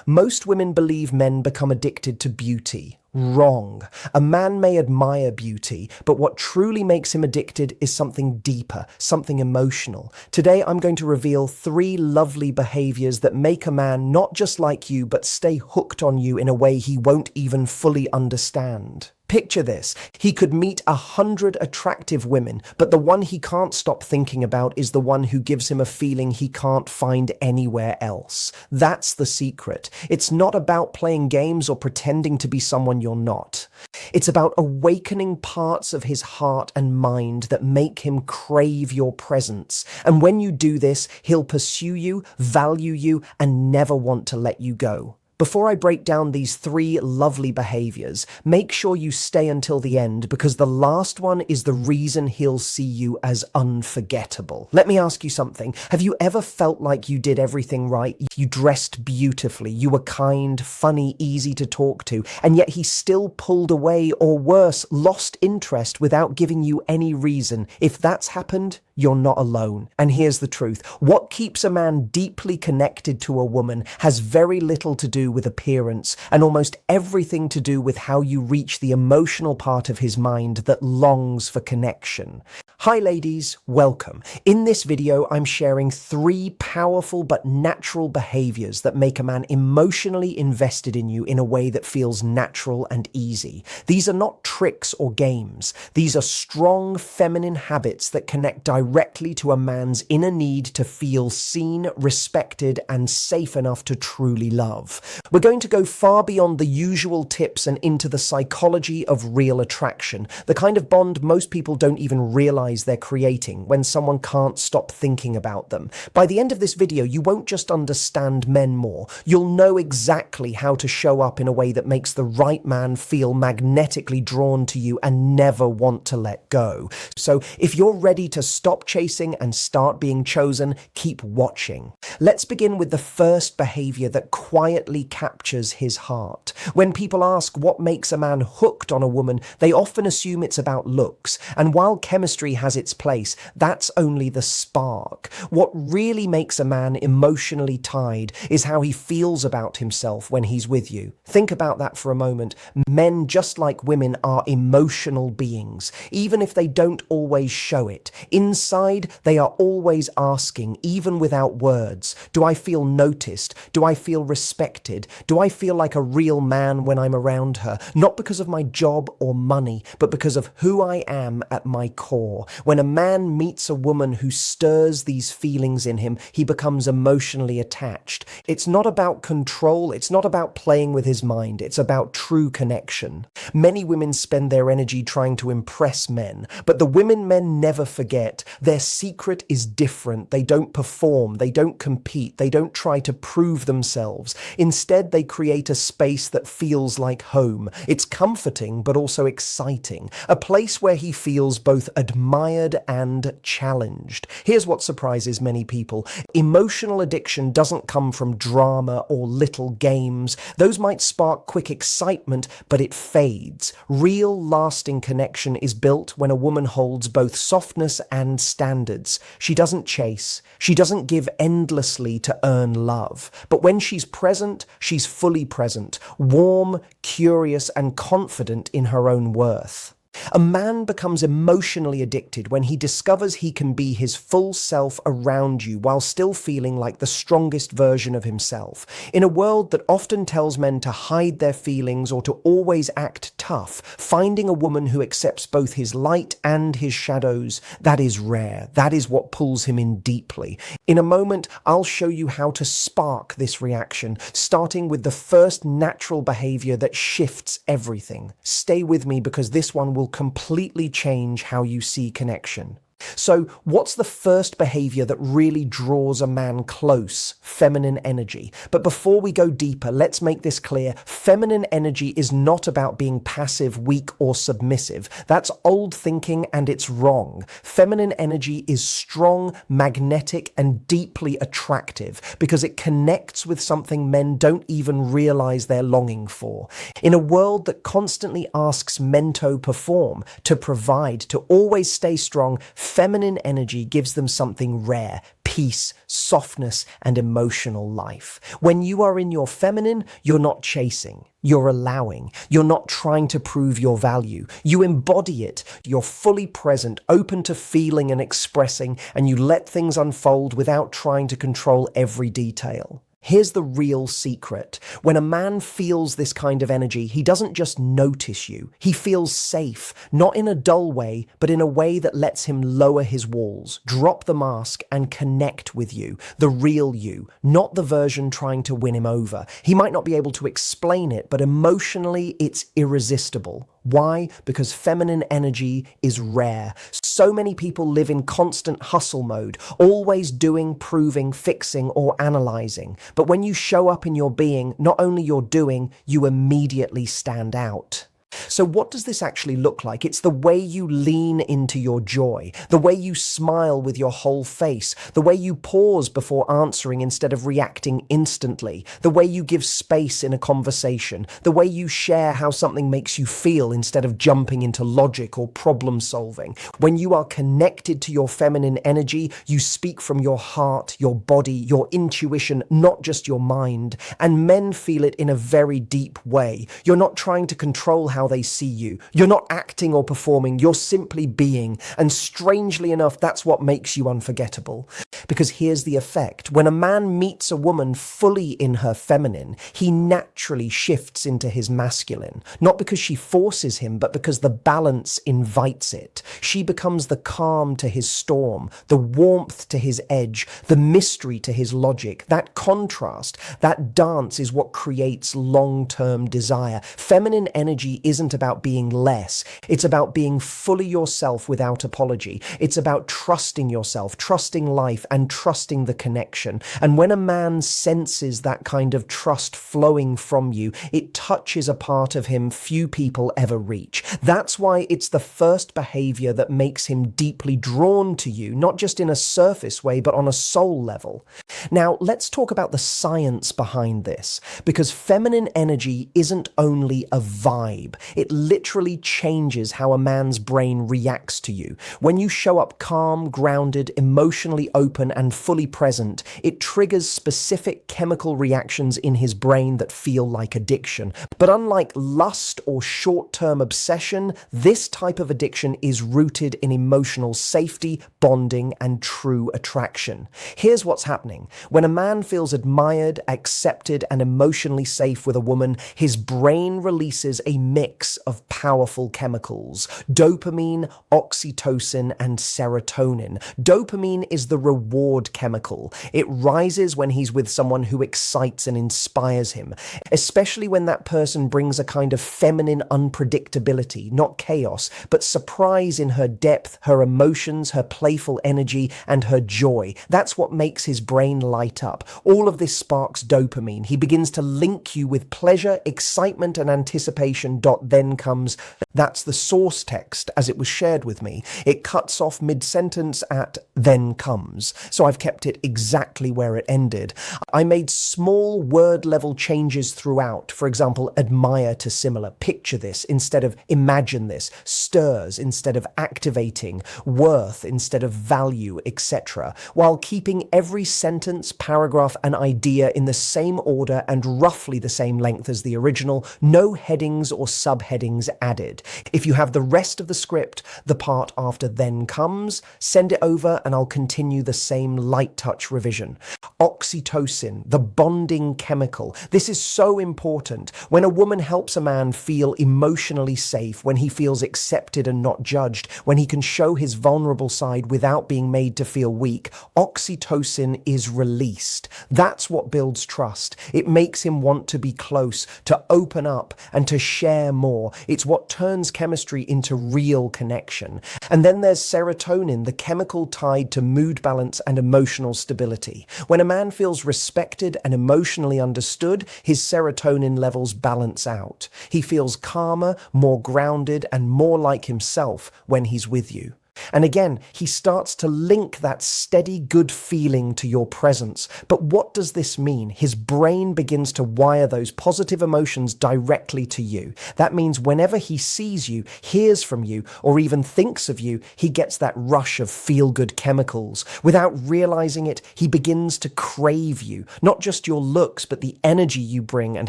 Most women believe men become addicted to beauty. Wrong. A man may admire beauty, but what truly makes him addicted is something deeper, something emotional. Today, I'm going to reveal 3 lovely behaviors that make a man not just like you, but stay hooked on you in a way he won't even fully understand. Picture this. He could meet 100 attractive women, but the one he can't stop thinking about is the one who gives him a feeling he can't find anywhere else. That's the secret. It's not about playing games or pretending to be someone you're not. It's about awakening parts of his heart and mind that make him crave your presence. And when you do this, he'll pursue you, value you, and never want to let you go. Before I break down these 3 lovely behaviors, make sure you stay until the end because the last one is the reason he'll see you as unforgettable. Let me ask you something. Have you ever felt like you did everything right? You dressed beautifully, you were kind, funny, easy to talk to, and yet he still pulled away or worse, lost interest without giving you any reason? If that's happened, you're not alone. And here's the truth. What keeps a man deeply connected to a woman has very little to do with appearance and almost everything to do with how you reach the emotional part of his mind that longs for connection. Hi ladies, welcome. In this video, I'm sharing 3 powerful but natural behaviors that make a man emotionally invested in you in a way that feels natural and easy. These are not tricks or games. These are strong feminine habits that connect directly to a man's inner need to feel seen, respected, and safe enough to truly love. We're going to go far beyond the usual tips and into the psychology of real attraction, the kind of bond most people don't even realize they're creating when someone can't stop thinking about them. By the end of this video, you won't just understand men more, you'll know exactly how to show up in a way that makes the right man feel magnetically drawn to you and never want to let go. So if you're ready to stop chasing and start being chosen, keep watching. Let's begin with the first behavior that quietly captures his heart. When people ask what makes a man hooked on a woman, they often assume it's about looks. And while chemistry has its place, that's only the spark. What really makes a man emotionally tied is how he feels about himself when he's with you. Think about that for a moment. Men, just like women, are emotional beings, even if they don't always show it. Inside, they are always asking, even without words, do I feel noticed? Do I feel respected? Do I feel like a real man when I'm around her? Not because of my job or money, but because of who I am at my core. When a man meets a woman who stirs these feelings in him, he becomes emotionally attached. It's not about control. It's not about playing with his mind. It's about true connection. Many women spend their energy trying to impress men, but the women men never forget, their secret is different. They don't perform. They don't compete. They don't try to prove themselves. Instead, they create a space that feels like home. It's comforting, but also exciting. A place where he feels both admired and challenged. Here's what surprises many people. Emotional addiction doesn't come from drama or little games. Those might spark quick excitement, but it fades. Real, lasting connection is built when a woman holds both softness and standards. She doesn't chase. She doesn't give endlessly to earn love. But when she's present, she's fully present, warm, curious, and confident in her own worth. A man becomes emotionally addicted when he discovers he can be his full self around you while still feeling like the strongest version of himself. In a world that often tells men to hide their feelings or to always act tough, finding a woman who accepts both his light and his shadows, that is rare. That is what pulls him in deeply. In a moment, I'll show you how to spark this reaction, starting with the first natural behavior that shifts everything. Stay with me because this one will completely change how you see connection. So, what's the first behavior that really draws a man close? Feminine energy. But before we go deeper, let's make this clear. Feminine energy is not about being passive, weak, or submissive. That's old thinking and it's wrong. Feminine energy is strong, magnetic, and deeply attractive because it connects with something men don't even realize they're longing for. In a world that constantly asks men to perform, to provide, to always stay strong, Feminine energy gives them something rare: peace, softness, and emotional life. When you are in your feminine, you're not chasing, you're allowing, you're not trying to prove your value. You embody it, you're fully present, open to feeling and expressing, and you let things unfold without trying to control every detail. Here's the real secret. When a man feels this kind of energy, he doesn't just notice you. He feels safe, not in a dull way, but in a way that lets him lower his walls, drop the mask, and connect with you, the real you, not the version trying to win him over. He might not be able to explain it, but emotionally, it's irresistible. Why? Because feminine energy is rare. So many people live in constant hustle mode, always doing, proving, fixing, or analyzing. But when you show up in your being, not only you're doing, you immediately stand out. So what does this actually look like? It's the way you lean into your joy, the way you smile with your whole face, the way you pause before answering instead of reacting instantly, the way you give space in a conversation, the way you share how something makes you feel instead of jumping into logic or problem solving. When you are connected to your feminine energy, you speak from your heart, your body, your intuition, not just your mind. And men feel it in a very deep way. You're not trying to control how they see you. You're not acting or performing, you're simply being. And strangely enough, that's what makes you unforgettable. Because here's the effect. When a man meets a woman fully in her feminine, he naturally shifts into his masculine. Not because she forces him, but because the balance invites it. She becomes the calm to his storm, the warmth to his edge, the mystery to his logic. That contrast, that dance is what creates long-term desire. Feminine energy isn't about being less. It's about being fully yourself without apology. It's about trusting yourself, trusting life, and trusting the connection. And when a man senses that kind of trust flowing from you, it touches a part of him few people ever reach. That's why it's the first behavior that makes him deeply drawn to you, not just in a surface way, but on a soul level. Now, let's talk about the science behind this, because feminine energy isn't only a vibe. It literally changes how a man's brain reacts to you. When you show up calm, grounded, emotionally open, and fully present, it triggers specific chemical reactions in his brain that feel like addiction. But unlike lust or short-term obsession, this type of addiction is rooted in emotional safety, bonding, and true attraction. Here's what's happening. When a man feels admired, accepted, and emotionally safe with a woman, his brain releases a mix of powerful chemicals: dopamine, oxytocin, and serotonin. Dopamine is the reward chemical. It rises when he's with someone who excites and inspires him, especially when that person brings a kind of feminine unpredictability, not chaos, but surprise in her depth, her emotions, her playful energy, and her joy. That's what makes his brain light up. All of this sparks dopamine. He begins to link you with pleasure, excitement, and anticipation. Then comes, that's the source text as it was shared with me. It cuts off mid-sentence at then comes. So I've kept it exactly where it ended. I made small word-level changes throughout. For example, admire to similar, picture this instead of imagine this, stirs instead of activating, worth instead of value, etc., while keeping every sentence, paragraph, and idea in the same order and roughly the same length as the original, no headings or subheadings added. If you have the rest of the script, the part after then comes, send it over and I'll continue the same light touch revision. Oxytocin, the bonding chemical. This is so important. When a woman helps a man feel emotionally safe, when he feels accepted and not judged, when he can show his vulnerable side without being made to feel weak, oxytocin is released. That's what builds trust. It makes him want to be close, to open up, and to share more. It's what turns chemistry into real connection. And then there's serotonin, the chemical tied to mood balance and emotional stability. When a man feels respected and emotionally understood, his serotonin levels balance out. He feels calmer, more grounded, and more like himself when he's with you. And again, he starts to link that steady good feeling to your presence. But what does this mean? His brain begins to wire those positive emotions directly to you. That means whenever he sees you, hears from you, or even thinks of you, he gets that rush of feel-good chemicals. Without realizing it, he begins to crave you, not just your looks, but the energy you bring and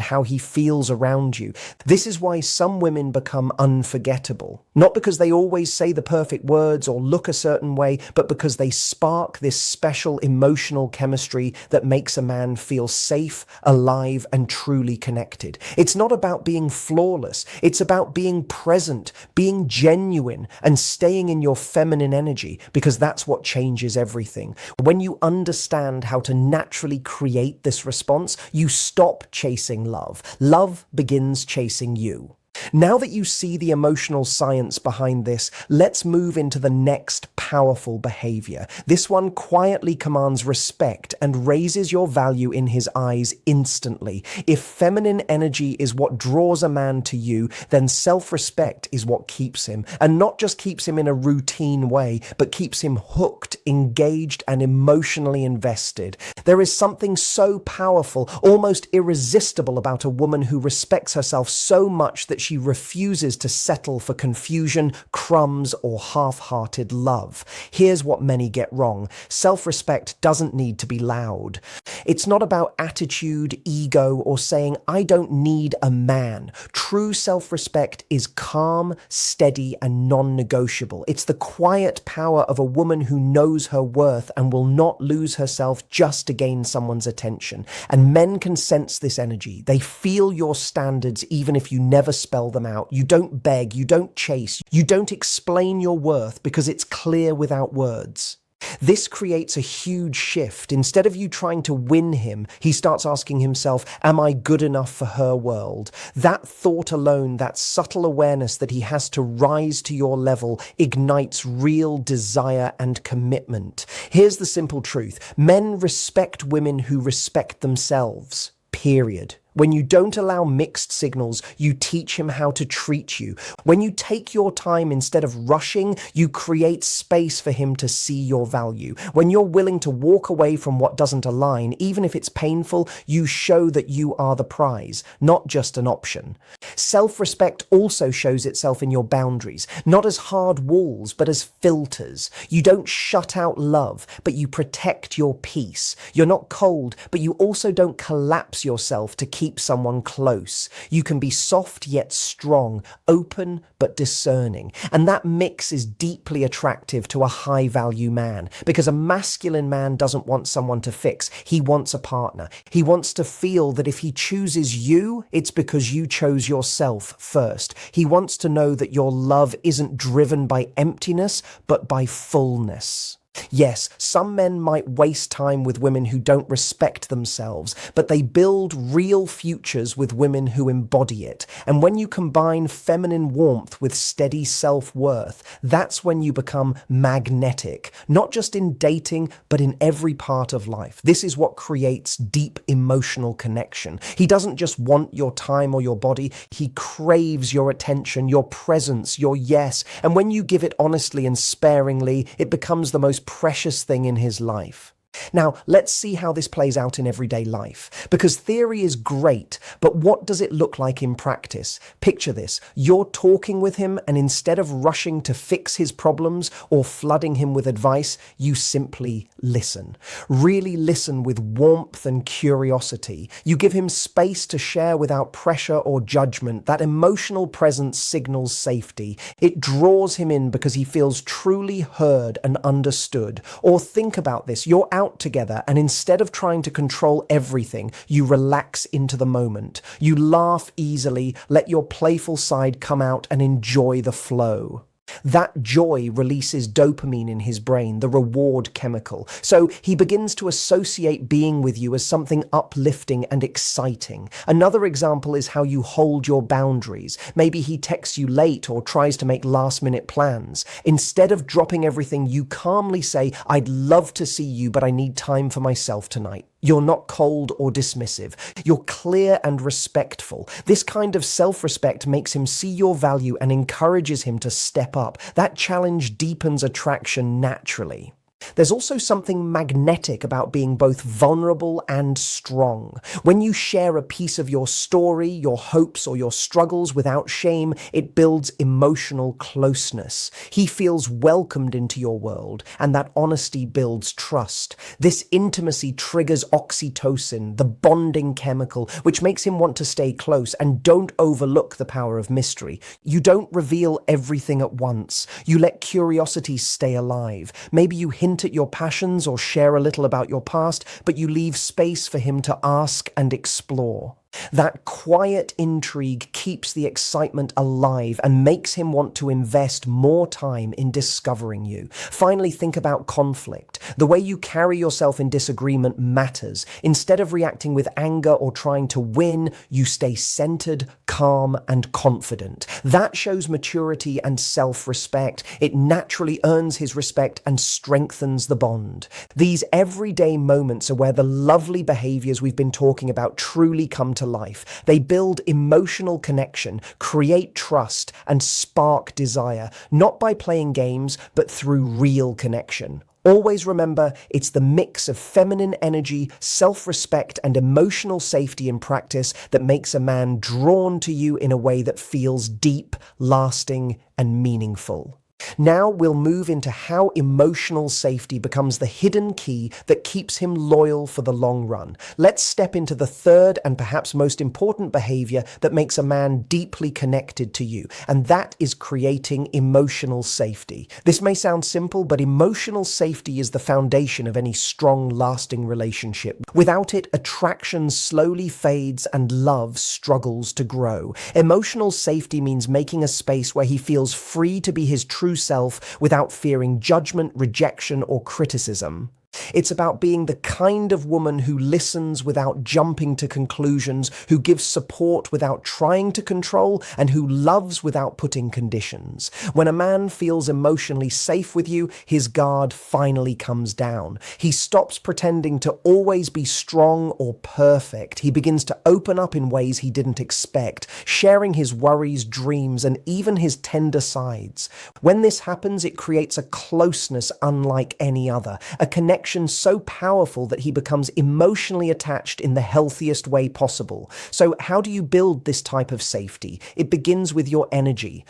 how he feels around you. This is why some women become unforgettable. Not because they always say the perfect words or look a certain way, but because they spark this special emotional chemistry that makes a man feel safe, alive, and truly connected. It's not about being flawless. It's about being present, being genuine, and staying in your feminine energy, because that's what changes everything. When you understand how to naturally create this response, you stop chasing love. Love begins chasing you. Now that you see the emotional science behind this, let's move into the next powerful behavior. This one quietly commands respect and raises your value in his eyes instantly. If feminine energy is what draws a man to you, then self-respect is what keeps him. And not just keeps him in a routine way, but keeps him hooked, engaged, and emotionally invested. There is something so powerful, almost irresistible about a woman who respects herself so much that she refuses to settle for confusion, crumbs, or half-hearted love. Here's what many get wrong. Self-respect doesn't need to be loud. It's not about attitude, ego, or saying, I don't need a man. True self-respect is calm, steady, and non-negotiable. It's the quiet power of a woman who knows her worth and will not lose herself just to gain someone's attention. And men can sense this energy. They feel your standards even if you never spell them out. You don't beg, you don't chase, you don't explain your worth because it's clear without words. This creates a huge shift. Instead of you trying to win him, he starts asking himself, am I good enough for her world? That thought alone, that subtle awareness that he has to rise to your level, ignites real desire and commitment. Here's the simple truth. Men respect women who respect themselves. Period. When you don't allow mixed signals, you teach him how to treat you. When you take your time instead of rushing, you create space for him to see your value. When you're willing to walk away from what doesn't align, even if it's painful, you show that you are the prize, not just an option. Self-respect also shows itself in your boundaries, not as hard walls, but as filters. You don't shut out love, but you protect your peace. You're not cold, but you also don't collapse yourself to keep someone close. You can be soft yet strong, open but discerning. And that mix is deeply attractive to a high-value man, because a masculine man doesn't want someone to fix. He wants a partner. He wants to feel that if he chooses you, it's because you chose yourself first. He wants to know that your love isn't driven by emptiness, but by fullness. Yes, some men might waste time with women who don't respect themselves, but they build real futures with women who embody it. And when you combine feminine warmth with steady self-worth, that's when you become magnetic, not just in dating, but in every part of life. This is what creates deep emotional connection. He doesn't just want your time or your body, he craves your attention, your presence, your yes. And when you give it honestly and sparingly, it becomes the most precious thing in his life. Now, let's see how this plays out in everyday life. Because theory is great, but what does it look like in practice? Picture this. You're talking with him, and instead of rushing to fix his problems or flooding him with advice, you simply listen. Really listen with warmth and curiosity. You give him space to share without pressure or judgment. That emotional presence signals safety. It draws him in because he feels truly heard and understood. Or think about this. You're out together, and instead of trying to control everything, you relax into the moment. You laugh easily, let your playful side come out, and enjoy the flow. That joy releases dopamine in his brain, the reward chemical. So he begins to associate being with you as something uplifting and exciting. Another example is how you hold your boundaries. Maybe he texts you late or tries to make last-minute plans. Instead of dropping everything, you calmly say, I'd love to see you, but I need time for myself tonight. You're not cold or dismissive. You're clear and respectful. This kind of self-respect makes him see your value and encourages him to step up. That challenge deepens attraction naturally. There's also something magnetic about being both vulnerable and strong. When you share a piece of your story, your hopes, or your struggles without shame, it builds emotional closeness. He feels welcomed into your world, and that honesty builds trust. This intimacy triggers oxytocin, the bonding chemical, which makes him want to stay close. And don't overlook the power of mystery. You don't reveal everything at once. You let curiosity stay alive. Maybe you hint at your passions or share a little about your past, but you leave space for him to ask and explore. That quiet intrigue keeps the excitement alive and makes him want to invest more time in discovering you. Finally, think about conflict. The way you carry yourself in disagreement matters. Instead of reacting with anger or trying to win, you stay centered, calm, and confident. That shows maturity and self-respect. It naturally earns his respect and strengthens the bond. These everyday moments are where the lovely behaviors we've been talking about truly come to life. They build emotional connection, create trust, and spark desire, not by playing games, but through real connection. Always remember, it's the mix of feminine energy, self-respect, and emotional safety in practice that makes a man drawn to you in a way that feels deep, lasting, and meaningful. Now we'll move into how emotional safety becomes the hidden key that keeps him loyal for the long run. Let's step into the third and perhaps most important behavior that makes a man deeply connected to you, and that is creating emotional safety. This may sound simple, but emotional safety is the foundation of any strong, lasting relationship. Without it, attraction slowly fades and love struggles to grow. Emotional safety means making a space where he feels free to be his true self without fearing judgment, rejection, or criticism. It's about being the kind of woman who listens without jumping to conclusions, who gives support without trying to control, and who loves without putting conditions. When a man feels emotionally safe with you, his guard finally comes down. He stops pretending to always be strong or perfect. He begins to open up in ways he didn't expect, sharing his worries, dreams, and even his tender sides. When this happens, it creates a closeness unlike any other, a connection so powerful that he becomes emotionally attached in the healthiest way possible. So how do you build this type of safety? It begins with your energy.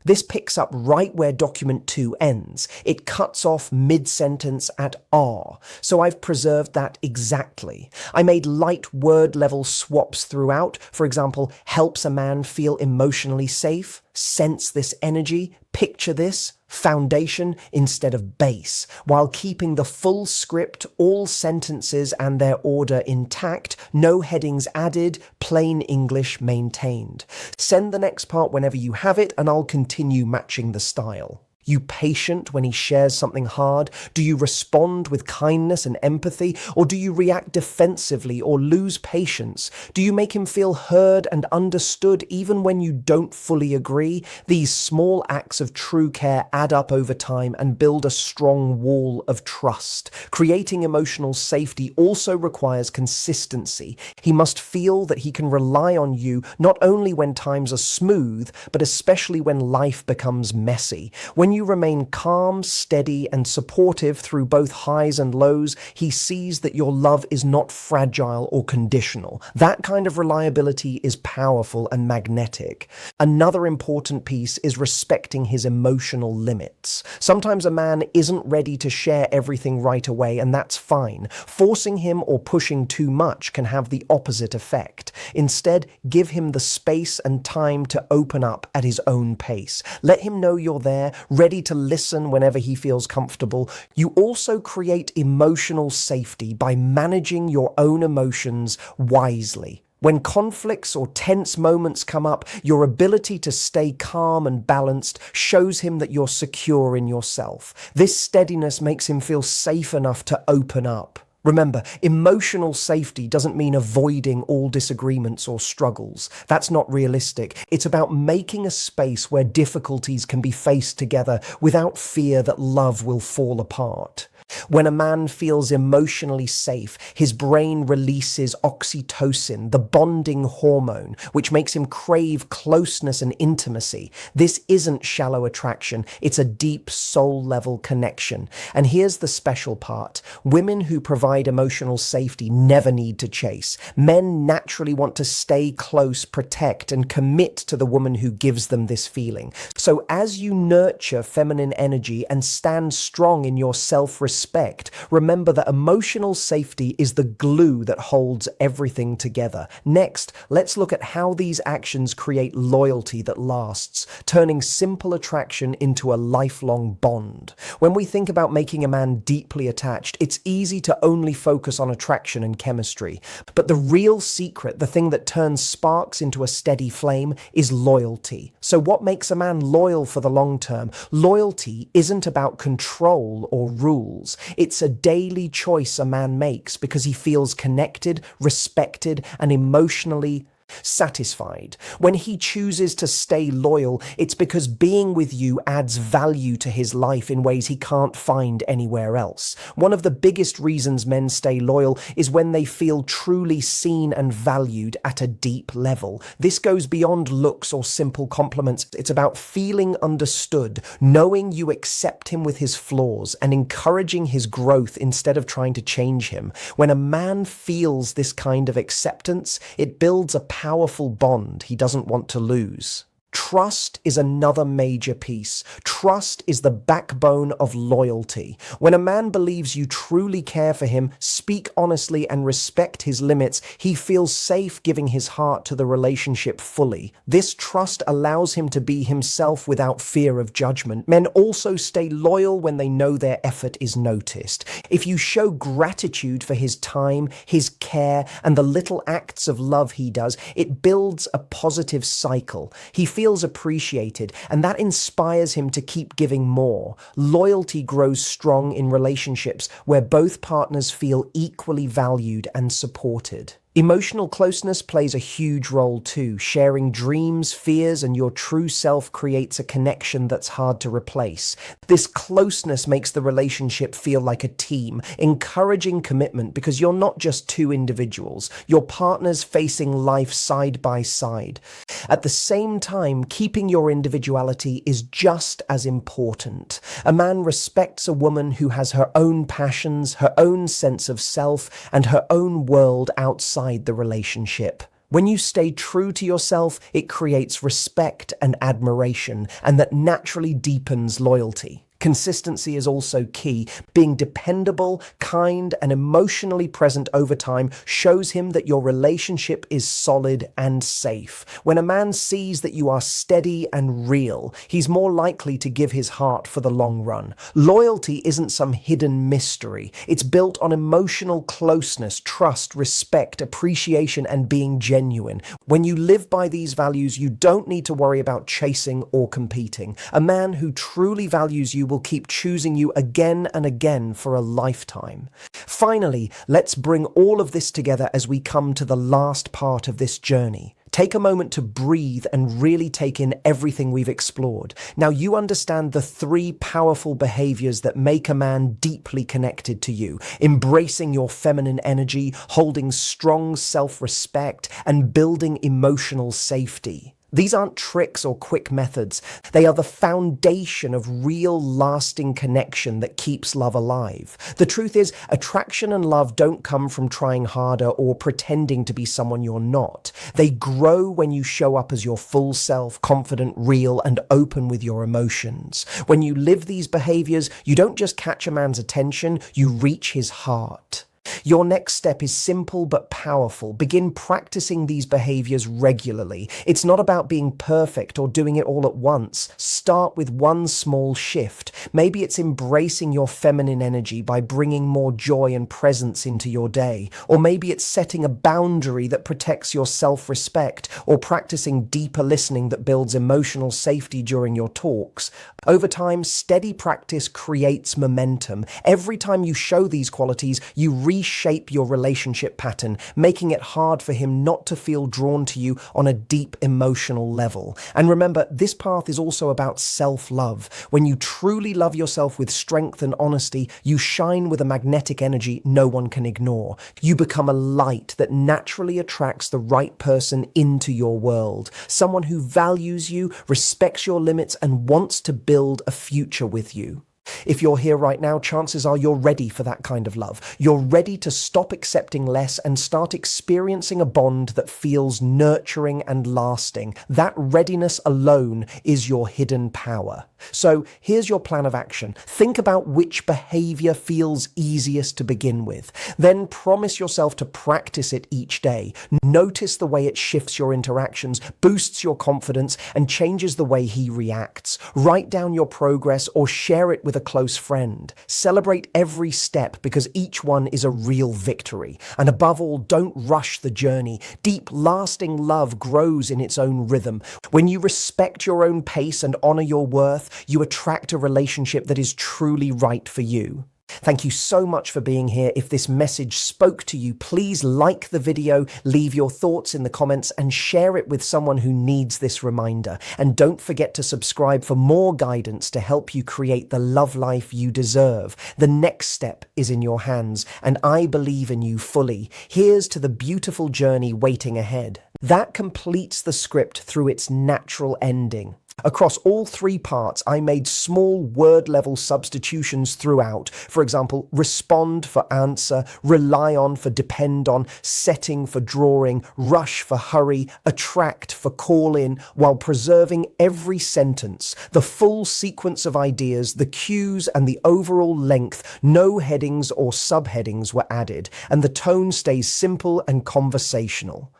This picks up right where document 2 ends. It cuts off mid-sentence at R, so I've preserved that exactly. I made light word-level swaps throughout. For example, helps a man feel emotionally safe, sense this energy, picture this, foundation instead of base, while keeping the full script, all sentences and their order intact, no headings added, plain English maintained. Send the next part whenever you have it, and I'll continue matching the style. You patient when he shares something hard? Do you respond with kindness and empathy? Or do you react defensively or lose patience? Do you make him feel heard and understood even when you don't fully agree? These small acts of true care add up over time and build a strong wall of trust. Creating emotional safety also requires consistency. He must feel that he can rely on you not only when times are smooth, but especially when life becomes messy. When you remain calm, steady, and supportive through both highs and lows, he sees that your love is not fragile or conditional. That kind of reliability is powerful and magnetic. Another important piece is respecting his emotional limits. Sometimes a man isn't ready to share everything right away, and that's fine. Forcing him or pushing too much can have the opposite effect. Instead, give him the space and time to open up at his own pace. Let him know you're there, ready to listen whenever he feels comfortable. You also create emotional safety by managing your own emotions wisely. When conflicts or tense moments come up, your ability to stay calm and balanced shows him that you're secure in yourself. This steadiness makes him feel safe enough to open up. Remember, emotional safety doesn't mean avoiding all disagreements or struggles. That's not realistic. It's about making a space where difficulties can be faced together without fear that love will fall apart. When a man feels emotionally safe, his brain releases oxytocin, the bonding hormone, which makes him crave closeness and intimacy. This isn't shallow attraction, it's a deep soul-level connection. And here's the special part. Women who provide emotional safety never need to chase. Men naturally want to stay close, protect, and commit to the woman who gives them this feeling. So as you nurture feminine energy and stand strong in your self-respect, remember that emotional safety is the glue that holds everything together. Next, let's look at how these actions create loyalty that lasts, turning simple attraction into a lifelong bond. When we think about making a man deeply attached, it's easy to only focus on attraction and chemistry. But the real secret, the thing that turns sparks into a steady flame, is loyalty. So what makes a man loyal for the long term? Loyalty isn't about control or rules. It's a daily choice a man makes because he feels connected, respected, and emotionally satisfied. When he chooses to stay loyal, it's because being with you adds value to his life in ways he can't find anywhere else. One of the biggest reasons men stay loyal is when they feel truly seen and valued at a deep level. This goes beyond looks or simple compliments. It's about feeling understood, knowing you accept him with his flaws, and encouraging his growth instead of trying to change him. When a man feels this kind of acceptance, it builds a powerful bond he doesn't want to lose. Trust is another major piece. Trust is the backbone of loyalty. When a man believes you truly care for him, speak honestly, and respect his limits, he feels safe giving his heart to the relationship fully. This trust allows him to be himself without fear of judgment. Men also stay loyal when they know their effort is noticed. If you show gratitude for his time, his care, and the little acts of love he does, it builds a positive cycle. He feels appreciated, and that inspires him to keep giving more. Loyalty grows strong in relationships where both partners feel equally valued and supported. Emotional closeness plays a huge role too. Sharing dreams, fears, and your true self creates a connection that's hard to replace. This closeness makes the relationship feel like a team, encouraging commitment because you're not just two individuals, you're partners facing life side by side. At the same time, keeping your individuality is just as important. A man respects a woman who has her own passions, her own sense of self, and her own world outside the relationship. When you stay true to yourself, it creates respect and admiration, and that naturally deepens loyalty. Consistency is also key. Being dependable, kind, and emotionally present over time shows him that your relationship is solid and safe. When a man sees that you are steady and real, he's more likely to give his heart for the long run. Loyalty isn't some hidden mystery. It's built on emotional closeness, trust, respect, appreciation, and being genuine. When you live by these values, you don't need to worry about chasing or competing. A man who truly values you will keep choosing you again and again for a lifetime. Finally, let's bring all of this together as we come to the last part of this journey. Take a moment to breathe and really take in everything we've explored. Now you understand the 3 powerful behaviors that make a man deeply connected to you: embracing your feminine energy, holding strong self-respect, and building emotional safety. These aren't tricks or quick methods. They are the foundation of real, lasting connection that keeps love alive. The truth is, attraction and love don't come from trying harder or pretending to be someone you're not. They grow when you show up as your full self, confident, real, and open with your emotions. When you live these behaviors, you don't just catch a man's attention, you reach his heart. Your next step is simple but powerful. Begin practicing these behaviors regularly. It's not about being perfect or doing it all at once. Start with one small shift. Maybe it's embracing your feminine energy by bringing more joy and presence into your day. Or maybe it's setting a boundary that protects your self-respect, or practicing deeper listening that builds emotional safety during your talks. Over time, steady practice creates momentum. Every time you show these qualities, you reshape your relationship pattern, making it hard for him not to feel drawn to you on a deep emotional level. And remember, this path is also about self-love. When you truly love yourself with strength and honesty, you shine with a magnetic energy no one can ignore. You become a light that naturally attracts the right person into your world. Someone who values you, respects your limits, and wants to build a future with you. If you're here right now, chances are you're ready for that kind of love. You're ready to stop accepting less and start experiencing a bond that feels nurturing and lasting. That readiness alone is your hidden power. So here's your plan of action. Think about which behavior feels easiest to begin with. Then promise yourself to practice it each day. Notice the way it shifts your interactions, boosts your confidence, and changes the way he reacts. Write down your progress or share it with a close friend. Celebrate every step because each one is a real victory. And above all, don't rush the journey. Deep, lasting love grows in its own rhythm. When you respect your own pace and honor your worth, you attract a relationship that is truly right for you. Thank you so much for being here. If this message spoke to you, please like the video, leave your thoughts in the comments, and share it with someone who needs this reminder. And don't forget to subscribe for more guidance to help you create the love life you deserve. The next step is in your hands, and I believe in you fully. Here's to the beautiful journey waiting ahead. That completes the script through its natural ending. Across all three parts, I made small word-level substitutions throughout. For example, respond for answer, rely on for depend on, setting for drawing, rush for hurry, attract for call in, while preserving every sentence, the full sequence of ideas, the cues, and the overall length. No headings or subheadings were added, and the tone stays simple and conversational.